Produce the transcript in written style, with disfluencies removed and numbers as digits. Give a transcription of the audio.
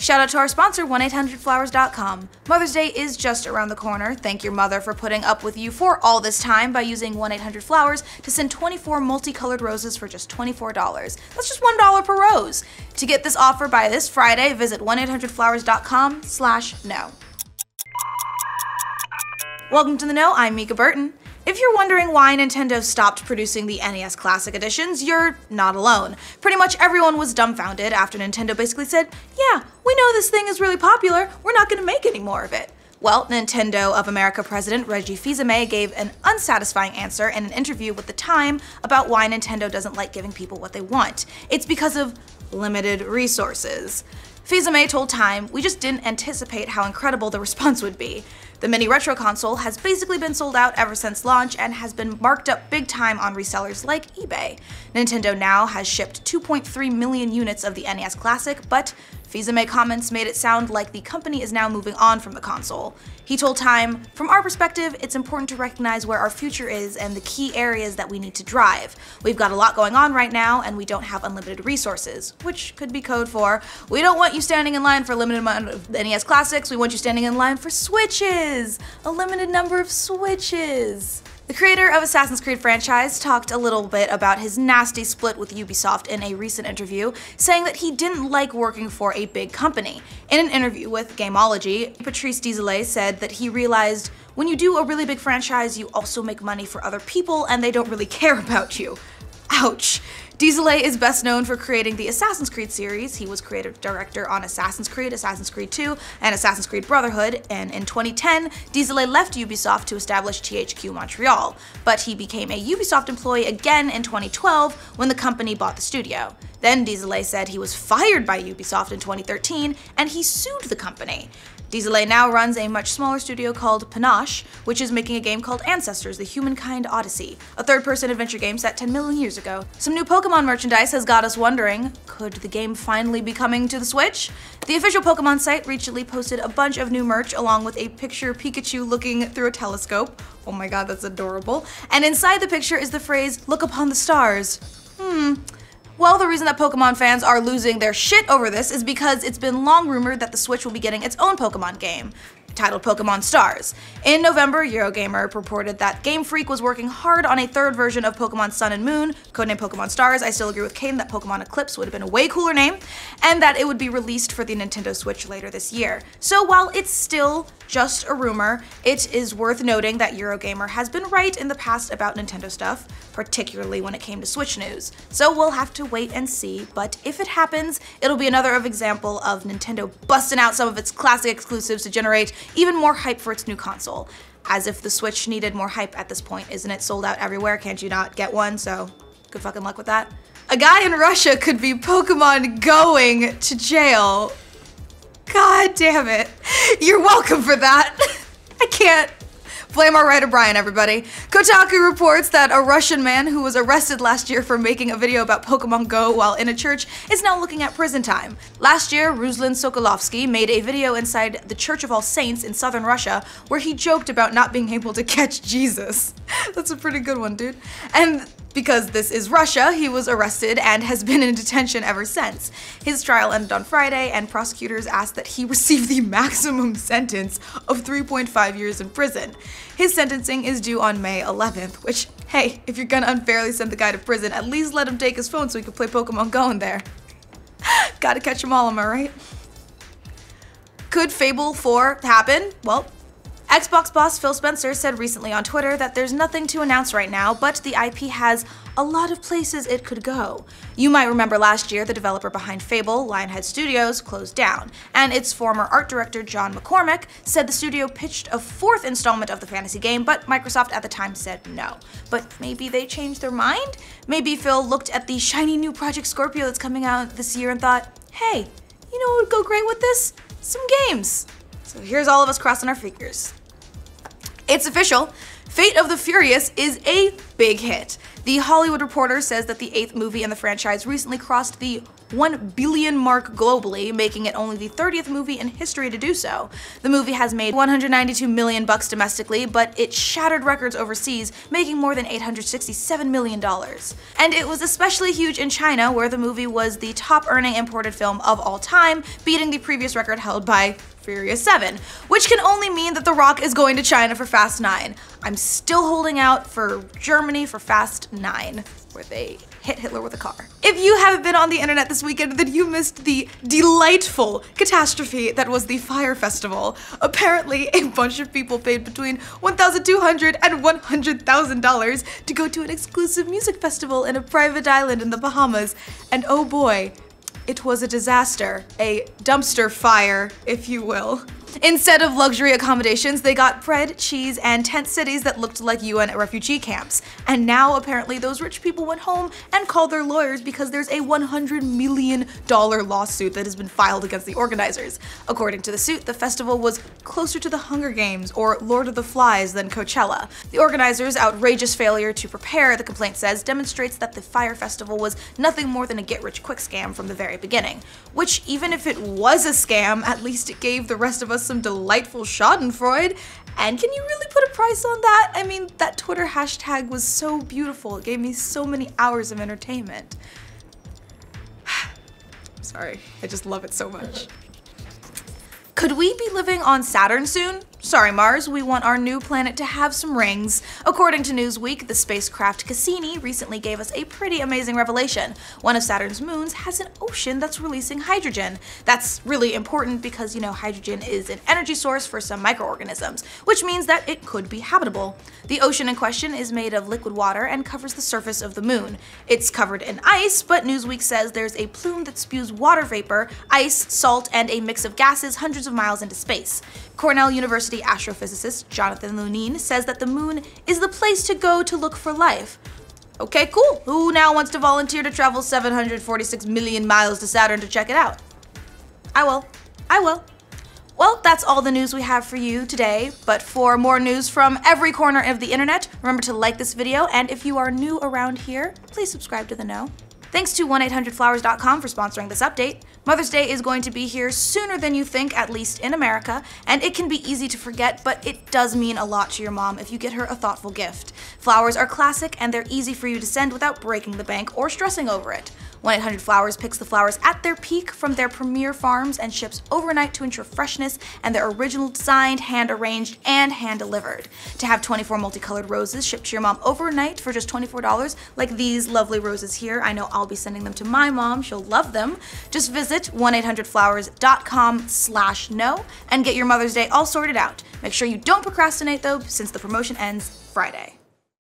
Shout out to our sponsor, 1-800-Flowers.com. Mother's Day is just around the corner. Thank your mother for putting up with you for all this time by using 1-800-Flowers to send 24 multicolored roses for just $24. That's just $1 per rose. To get this offer by this Friday, visit 1-800-Flowers.com/no. Welcome to the Know, I'm Mica Burton. If you're wondering why Nintendo stopped producing the NES Classic editions, you're not alone. Pretty much everyone was dumbfounded after Nintendo basically said, yeah, we know this thing is really popular, we're not gonna make any more of it. Well, Nintendo of America president Reggie Fils-Aimé gave an unsatisfying answer in an interview with The Time about why Nintendo doesn't like giving people what they want. It's because of limited resources. Fils-Aimé told Time, we just didn't anticipate how incredible the response would be. The mini retro console has basically been sold out ever since launch and has been marked up big time on resellers like eBay. Nintendo now has shipped 2.3 million units of the NES Classic, but Fils-Aimé comments made it sound like the company is now moving on from the console. He told Time, from our perspective, it's important to recognize where our future is and the key areas that we need to drive. We've got a lot going on right now and we don't have unlimited resources, which could be code for, we don't want you standing in line for a limited amount of NES Classics, we want you standing in line for Switches! A limited number of Switches! The creator of Assassin's Creed franchise talked a little bit about his nasty split with Ubisoft in a recent interview, saying that he didn't like working for a big company. In an interview with Gameology, Patrice Désilets said that he realized when you do a really big franchise, you also make money for other people and they don't really care about you. Ouch. Désilets is best known for creating the Assassin's Creed series. He was creative director on Assassin's Creed 2, and Assassin's Creed Brotherhood, and in 2010, Désilets left Ubisoft to establish THQ Montreal, but he became a Ubisoft employee again in 2012 when the company bought the studio. Then Désilets said he was fired by Ubisoft in 2013, and he sued the company. Désilets now runs a much smaller studio called Panache, which is making a game called Ancestors: The Humankind Odyssey, a third-person adventure game set 10 million years ago. Some new Pokemon merchandise has got us wondering, could the game finally be coming to the Switch? The official Pokemon site recently posted a bunch of new merch along with a picture of Pikachu looking through a telescope. Oh my god, that's adorable. And inside the picture is the phrase, "Look upon the stars." Well, the reason that Pokemon fans are losing their shit over this is because it's been long rumored that the Switch will be getting its own Pokemon game, titled Pokemon Stars. In November, Eurogamer reported that Game Freak was working hard on a third version of Pokemon Sun and Moon, codenamed Pokemon Stars. I still agree with Kdin that Pokemon Eclipse would have been a way cooler name, and that it would be released for the Nintendo Switch later this year. So while it's still just a rumor, it is worth noting that Eurogamer has been right in the past about Nintendo stuff, particularly when it came to Switch news. So we'll have to wait and see, but if it happens, it'll be another example of Nintendo busting out some of its classic exclusives to generate even more hype for its new console. As if the Switch needed more hype at this point. Isn't it sold out everywhere? Can't you not get one? So good fucking luck with that. A guy in Russia could be Pokemon going to jail. God damn it. You're welcome for that. I can't. Blame our writer Brian, everybody. Kotaku reports that a Russian man who was arrested last year for making a video about Pokemon Go while in a church is now looking at prison time. Last year, Ruslan Sokolovsky made a video inside the Church of All Saints in southern Russia where he joked about not being able to catch Jesus. That's a pretty good one, dude. And because this is Russia, he was arrested and has been in detention ever since. His trial ended on Friday, and prosecutors asked that he receive the maximum sentence of 3.5 years in prison. His sentencing is due on May 11th, which, hey, if you're gonna unfairly send the guy to prison, at least let him take his phone so he can play Pokemon Go in there. Gotta catch them all, am I right? Could Fable 4 happen? Well, Xbox boss Phil Spencer said recently on Twitter that there's nothing to announce right now, but the IP has a lot of places it could go. You might remember last year the developer behind Fable, Lionhead Studios, closed down, and its former art director John McCormack said the studio pitched a fourth installment of the fantasy game, but Microsoft at the time said no. But maybe they changed their mind? Maybe Phil looked at the shiny new Project Scorpio that's coming out this year and thought, hey, you know what would go great with this? Some games. So here's all of us crossing our fingers. It's official. Fate of the Furious is a big hit. The Hollywood Reporter says that the 8th movie in the franchise recently crossed the 1 billion mark globally, making it only the 30th movie in history to do so. The movie has made $192 million domestically, but it shattered records overseas, making more than $867 million. And it was especially huge in China, where the movie was the top-earning imported film of all time, beating the previous record held by Furious 7, which can only mean that The Rock is going to China for Fast 9. I'm still holding out for Germany for Fast 9, where they hit Hitler with a car. If you haven't been on the internet this weekend, then you missed the delightful catastrophe that was the Fire Festival. Apparently, a bunch of people paid between $1,200 and $100,000 to go to an exclusive music festival in a private island in the Bahamas, and oh boy, it was a disaster. A dumpster fire, if you will. Instead of luxury accommodations, they got bread, cheese, and tent cities that looked like UN refugee camps. And now, apparently, those rich people went home and called their lawyers because there's a $100 million lawsuit that has been filed against the organizers. According to the suit, the festival was closer to the Hunger Games or Lord of the Flies than Coachella. The organizers' outrageous failure to prepare, the complaint says, demonstrates that the Fire Festival was nothing more than a get-rich-quick scam from the very beginning. Which, even if it was a scam, at least it gave the rest of us some delightful schadenfreude. And can you really put a price on that? I mean, that Twitter hashtag was so beautiful. It gave me so many hours of entertainment. Sorry, I just love it so much. Could we be living on Saturn soon? Sorry Mars, we want our new planet to have some rings. According to Newsweek, the spacecraft Cassini recently gave us a pretty amazing revelation. One of Saturn's moons has an ocean that's releasing hydrogen. That's really important because, you know, hydrogen is an energy source for some microorganisms, which means that it could be habitable. The ocean in question is made of liquid water and covers the surface of the moon. It's covered in ice, but Newsweek says there's a plume that spews water vapor, ice, salt, and a mix of gases hundreds of miles into space. Cornell University astrophysicist Jonathan Lunine says that the moon is the place to go to look for life. Okay, cool. Who now wants to volunteer to travel 746 million miles to Saturn to check it out? I will. Well, that's all the news we have for you today, but for more news from every corner of the internet, remember to like this video, and if you are new around here, please subscribe to The Know. Thanks to 1-800-Flowers.com for sponsoring this update. Mother's Day is going to be here sooner than you think, at least in America, and it can be easy to forget, but it does mean a lot to your mom if you get her a thoughtful gift. Flowers are classic, and they're easy for you to send without breaking the bank or stressing over it. 1-800-Flowers picks the flowers at their peak from their premier farms and ships overnight to ensure freshness, and they're original designed, hand-arranged, and hand-delivered. To have 24 multicolored roses shipped to your mom overnight for just $24, like these lovely roses here, I know I'll be sending them to my mom, she'll love them. Just visit 1-800-Flowers.com/know and get your Mother's Day all sorted out. Make sure you don't procrastinate though, since the promotion ends Friday.